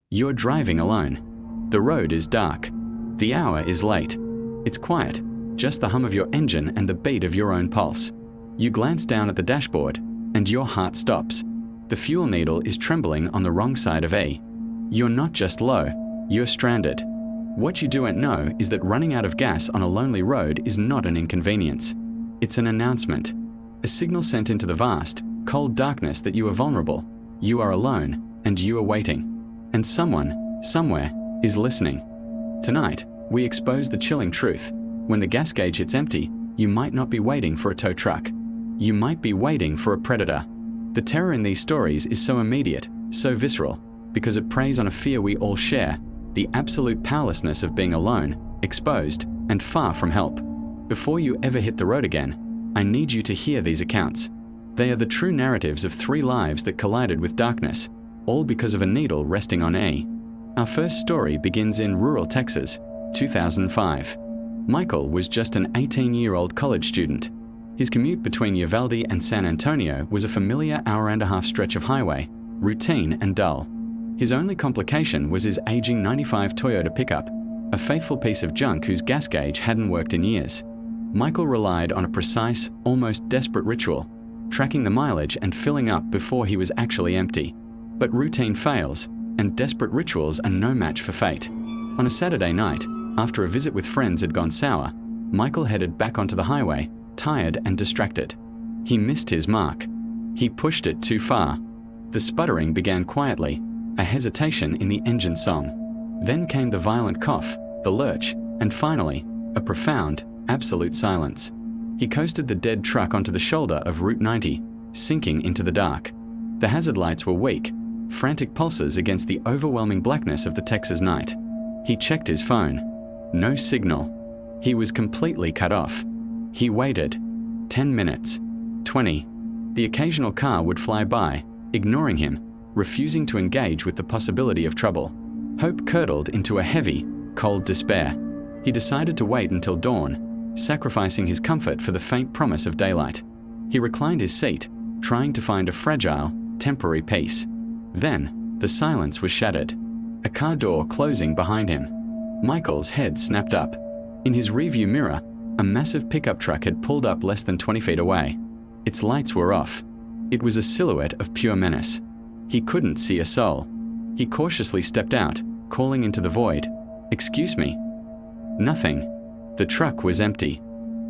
You're driving alone. The road is dark. The hour is late. It's quiet, just the hum of your engine and the beat of your own pulse. You glance down at the dashboard, and your heart stops. The fuel needle is trembling on the wrong side of E. You're not just low, you're stranded. What you don't know is that running out of gas on a lonely road is not an inconvenience. It's an announcement. A signal sent into the vast, cold darkness that you are vulnerable, you are alone, and you are waiting. And someone, somewhere, is listening. Tonight, we expose the chilling truth. When the gas gauge hits empty, you might not be waiting for a tow truck. You might be waiting for a predator. The terror in these stories is so immediate, so visceral, because it preys on a fear we all share, the absolute powerlessness of being alone, exposed, and far from help. Before you ever hit the road again, I need you to hear these accounts. They are the true narratives of 3 lives that collided with darkness, all because of a needle resting on E. Our first story begins in rural Texas, 2005. Michael was just an 18-year-old college student. His commute between Uvalde and San Antonio was a familiar hour-and-a-half stretch of highway, routine and dull. His only complication was his aging '95 Toyota pickup, a faithful piece of junk whose gas gauge hadn't worked in years. Michael relied on a precise, almost desperate ritual, tracking the mileage and filling up before he was actually empty. But routine fails, and desperate rituals are no match for fate. On a Saturday night, after a visit with friends had gone sour, Michael headed back onto the highway, tired and distracted. He missed his mark. He pushed it too far. The sputtering began quietly, a hesitation in the engine song. Then came the violent cough, the lurch, and finally, a profound, absolute silence. He coasted the dead truck onto the shoulder of Route 90, sinking into the dark. The hazard lights were weak, frantic pulses against the overwhelming blackness of the Texas night. He checked his phone. No signal. He was completely cut off. He waited. 10 minutes. 20. The occasional car would fly by, ignoring him, refusing to engage with the possibility of trouble. Hope curdled into a heavy, cold despair. He decided to wait until dawn, sacrificing his comfort for the faint promise of daylight. He reclined his seat, trying to find a fragile, temporary peace. Then, the silence was shattered. A car door closing behind him. Michael's head snapped up. In his rearview mirror, a massive pickup truck had pulled up less than 20 feet away. Its lights were off. It was a silhouette of pure menace. He couldn't see a soul. He cautiously stepped out, calling into the void, "Excuse me." Nothing. The truck was empty.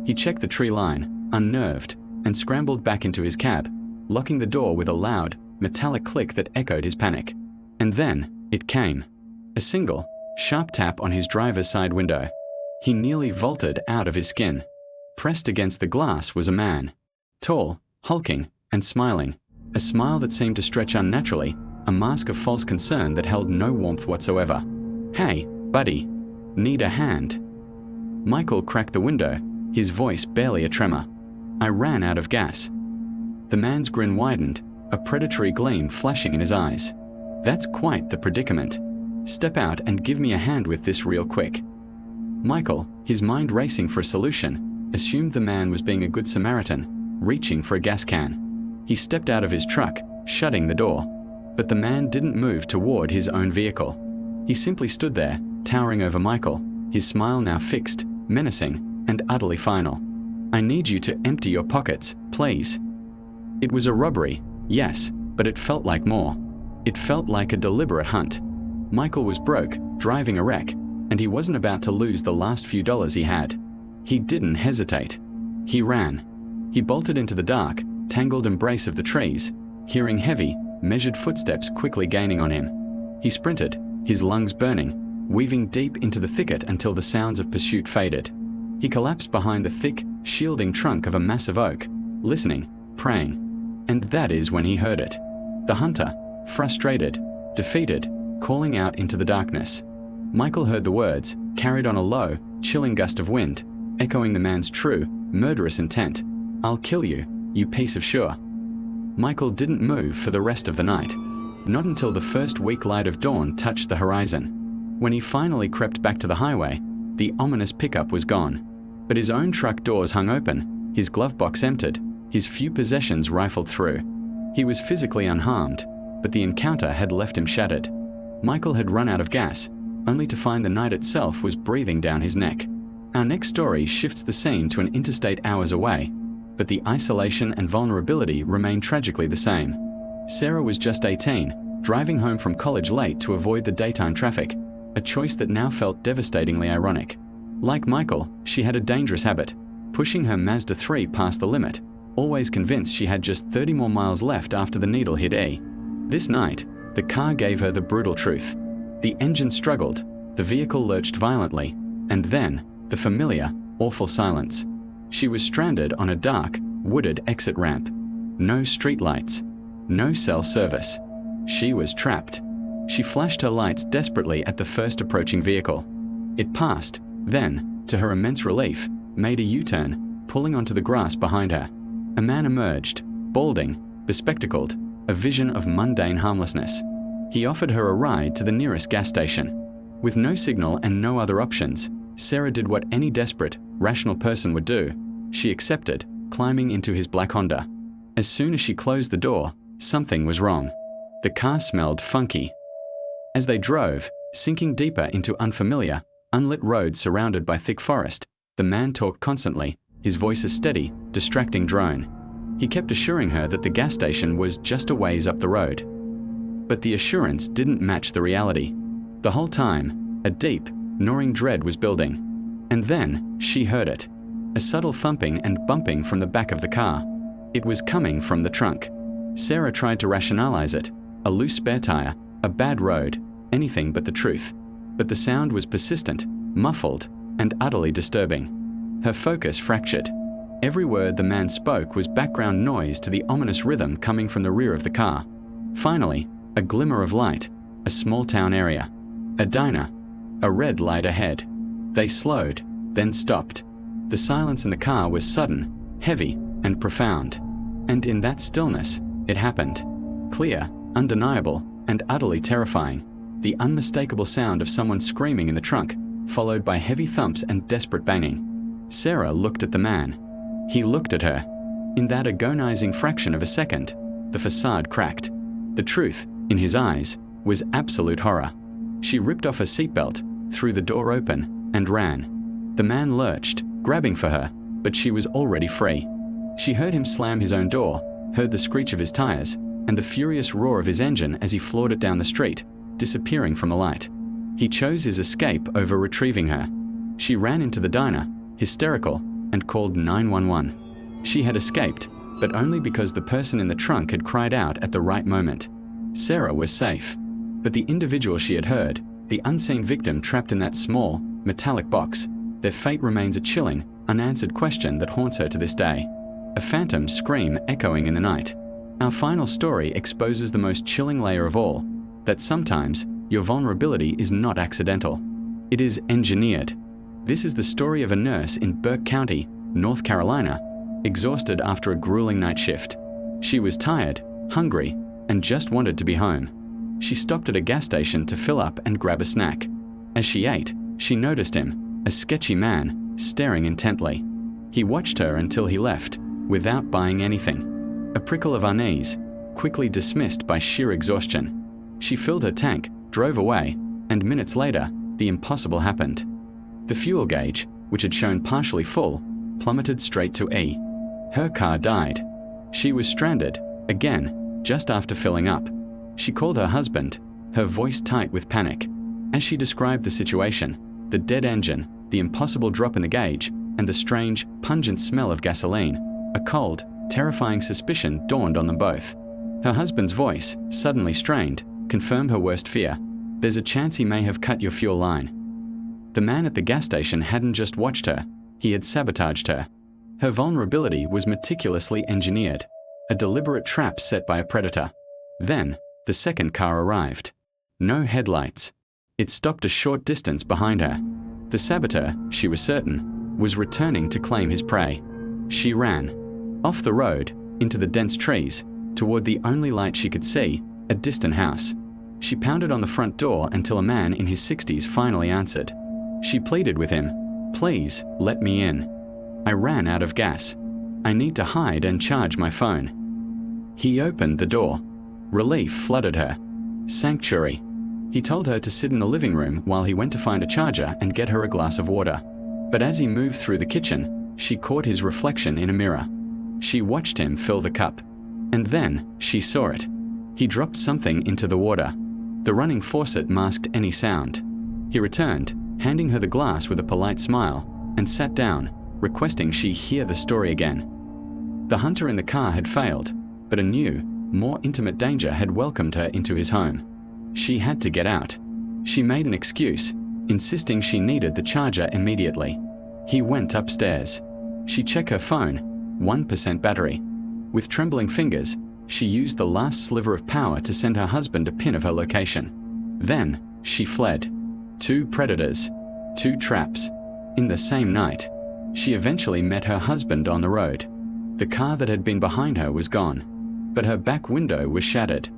He checked the tree line, unnerved, and scrambled back into his cab, locking the door with a loud, metallic click that echoed his panic. And then, it came. A single, sharp tap on his driver's side window. He nearly vaulted out of his skin. Pressed against the glass was a man. Tall, hulking, and smiling. A smile that seemed to stretch unnaturally, a mask of false concern that held no warmth whatsoever. "Hey, buddy. Need a hand?" Michael cracked the window, his voice barely a tremor. "I ran out of gas." The man's grin widened, a predatory gleam flashing in his eyes. "That's quite the predicament. Step out and give me a hand with this real quick." Michael, his mind racing for a solution, assumed the man was being a good Samaritan, reaching for a gas can. He stepped out of his truck, shutting the door. But the man didn't move toward his own vehicle. He simply stood there, towering over Michael, his smile now fixed, menacing, and utterly final. "I need you to empty your pockets, please." It was a robbery, yes, but it felt like more. It felt like a deliberate hunt. Michael was broke, driving a wreck, and he wasn't about to lose the last few dollars he had. He didn't hesitate. He ran. He bolted into the dark, tangled embrace of the trees, hearing heavy, measured footsteps quickly gaining on him. He sprinted, his lungs burning, weaving deep into the thicket until the sounds of pursuit faded. He collapsed behind the thick, shielding trunk of a massive oak, listening, praying. And that is when he heard it. The hunter, frustrated, defeated, calling out into the darkness. Michael heard the words, carried on a low, chilling gust of wind, echoing the man's true, murderous intent. "I'll kill you, you piece of sure." Michael didn't move for the rest of the night. Not until the first weak light of dawn touched the horizon. When he finally crept back to the highway, the ominous pickup was gone. But his own truck doors hung open, his glove box emptied, his few possessions rifled through. He was physically unharmed, but the encounter had left him shattered. Michael had run out of gas, only to find the night itself was breathing down his neck. Our next story shifts the scene to an interstate hours away, but the isolation and vulnerability remain tragically the same. Sarah was just 18, driving home from college late to avoid the daytime traffic, a choice that now felt devastatingly ironic. Like Michael, she had a dangerous habit, pushing her Mazda 3 past the limit, always convinced she had just 30 more miles left after the needle hit E. This night, the car gave her the brutal truth. The engine struggled, the vehicle lurched violently, and then, the familiar, awful silence. She was stranded on a dark, wooded exit ramp. No streetlights. No cell service. She was trapped. She flashed her lights desperately at the first approaching vehicle. It passed, then, to her immense relief, made a U-turn, pulling onto the grass behind her. A man emerged, balding, bespectacled, a vision of mundane harmlessness. He offered her a ride to the nearest gas station. With no signal and no other options, Sarah did what any desperate, rational person would do. She accepted, climbing into his black Honda. As soon as she closed the door, something was wrong. The car smelled funky. As they drove, sinking deeper into unfamiliar, unlit roads surrounded by thick forest, the man talked constantly, his voice a steady, distracting drone. He kept assuring her that the gas station was just a ways up the road. But the assurance didn't match the reality. The whole time, a deep, gnawing dread was building. And then, she heard it. A subtle thumping and bumping from the back of the car. It was coming from the trunk. Sarah tried to rationalize it. A loose spare tire, a bad road, anything but the truth. But the sound was persistent, muffled, and utterly disturbing. Her focus fractured. Every word the man spoke was background noise to the ominous rhythm coming from the rear of the car. Finally, a glimmer of light, a small town area, a diner, a red light ahead. They slowed, then stopped. The silence in the car was sudden, heavy, and profound. And in that stillness, it happened. Clear, undeniable, and utterly terrifying. The unmistakable sound of someone screaming in the trunk, followed by heavy thumps and desperate banging. Sarah looked at the man. He looked at her. In that agonizing fraction of a second, the facade cracked. The truth, in his eyes, was absolute horror. She ripped off her seatbelt, threw the door open, and ran. The man lurched, grabbing for her, but she was already free. She heard him slam his own door, heard the screech of his tires, and the furious roar of his engine as he floored it down the street, disappearing from the light. He chose his escape over retrieving her. She ran into the diner, hysterical, and called 911. She had escaped, but only because the person in the trunk had cried out at the right moment. Sarah was safe. But the individual she had heard, the unseen victim trapped in that small, metallic box, their fate remains a chilling, unanswered question that haunts her to this day. A phantom scream echoing in the night. Our final story exposes the most chilling layer of all, that sometimes your vulnerability is not accidental. It is engineered. This is the story of a nurse in Burke County, North Carolina, exhausted after a grueling night shift. She was tired, hungry, and just wanted to be home. She stopped at a gas station to fill up and grab a snack. As she ate, she noticed him, a sketchy man, staring intently. He watched her until he left, without buying anything. A prickle of unease, quickly dismissed by sheer exhaustion. She filled her tank, drove away, and minutes later, the impossible happened. The fuel gauge, which had shown partially full, plummeted straight to E. Her car died. She was stranded, again, just after filling up. She called her husband, her voice tight with panic. As she described the situation, the dead engine, the impossible drop in the gauge, and the strange, pungent smell of gasoline, a cold, terrifying suspicion dawned on them both. Her husband's voice, suddenly strained, confirmed her worst fear. There's a chance he may have cut your fuel line. The man at the gas station hadn't just watched her, he had sabotaged her. Her vulnerability was meticulously engineered, a deliberate trap set by a predator. Then, the second car arrived. No headlights. It stopped a short distance behind her. The saboteur, she was certain, was returning to claim his prey. She ran. Off the road, into the dense trees, toward the only light she could see, a distant house. She pounded on the front door until a man in his 60s finally answered. She pleaded with him, "Please, let me in. I ran out of gas. I need to hide and charge my phone." He opened the door. Relief flooded her. Sanctuary. He told her to sit in the living room while he went to find a charger and get her a glass of water. But as he moved through the kitchen, she caught his reflection in a mirror. She watched him fill the cup. And then she saw it. He dropped something into the water. The running faucet masked any sound. He returned, handing her the glass with a polite smile, and sat down, requesting she hear the story again. The hunter in the car had failed, but a new, more intimate danger had welcomed her into his home. She had to get out. She made an excuse, insisting she needed the charger immediately. He went upstairs. She checked her phone, 1% battery. With trembling fingers, she used the last sliver of power to send her husband a pin of her location. Then, she fled. 2 predators, 2 traps. In the same night, she eventually met her husband on the road. The car that had been behind her was gone, but her back window was shattered.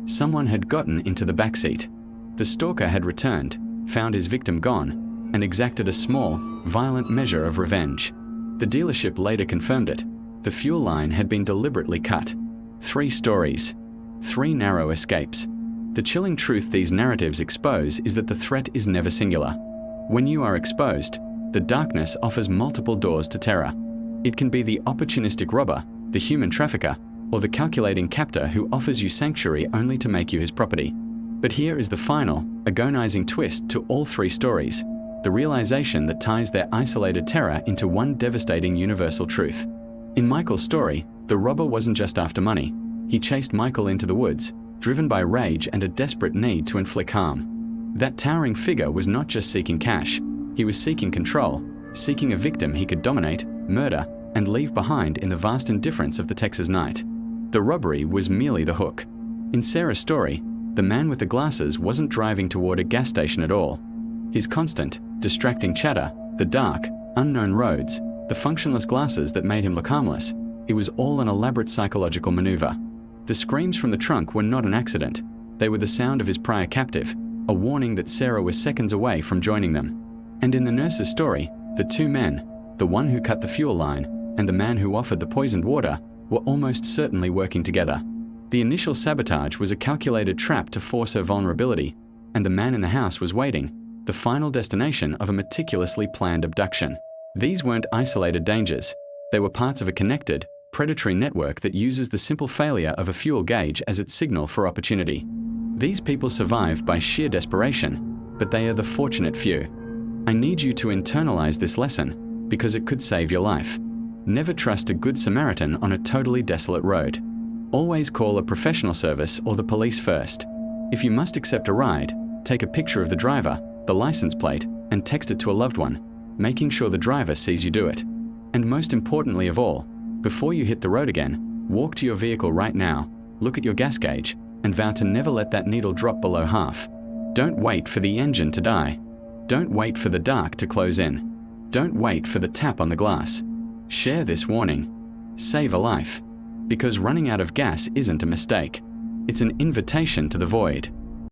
Someone had gotten into the back seat. The stalker had returned, found his victim gone, and exacted a small, violent measure of revenge. The dealership later confirmed it. The fuel line had been deliberately cut. 3 stories, 3 narrow escapes. The chilling truth these narratives expose is that the threat is never singular. When you are exposed, the darkness offers multiple doors to terror. It can be the opportunistic robber, the human trafficker, or the calculating captor who offers you sanctuary only to make you his property. But here is the final, agonizing twist to all 3 stories, the realization that ties their isolated terror into one devastating universal truth. In Michael's story, the robber wasn't just after money. He chased Michael into the woods, driven by rage and a desperate need to inflict harm. That towering figure was not just seeking cash. He was seeking control, seeking a victim he could dominate, murder, and leave behind in the vast indifference of the Texas night. The robbery was merely the hook. In Sarah's story, the man with the glasses wasn't driving toward a gas station at all. His constant, distracting chatter, the dark, unknown roads, the functionless glasses that made him look harmless, it was all an elaborate psychological maneuver. The screams from the trunk were not an accident. They were the sound of his prior captive, a warning that Sarah was seconds away from joining them. And in the nurse's story, the 2 men, the one who cut the fuel line and the man who offered the poisoned water, were almost certainly working together. The initial sabotage was a calculated trap to force her vulnerability, and the man in the house was waiting, the final destination of a meticulously planned abduction. These weren't isolated dangers. They were parts of a connected, predatory network that uses the simple failure of a fuel gauge as its signal for opportunity. These people survived by sheer desperation, but they are the fortunate few. I need you to internalize this lesson, because it could save your life. Never trust a good Samaritan on a totally desolate road. Always call a professional service or the police first. If you must accept a ride, take a picture of the driver, the license plate, and text it to a loved one, making sure the driver sees you do it. And most importantly of all, before you hit the road again, walk to your vehicle right now, look at your gas gauge, and vow to never let that needle drop below half. Don't wait for the engine to die. Don't wait for the dark to close in. Don't wait for the tap on the glass. Share this warning. Save a life. Because running out of gas isn't a mistake. It's an invitation to the void.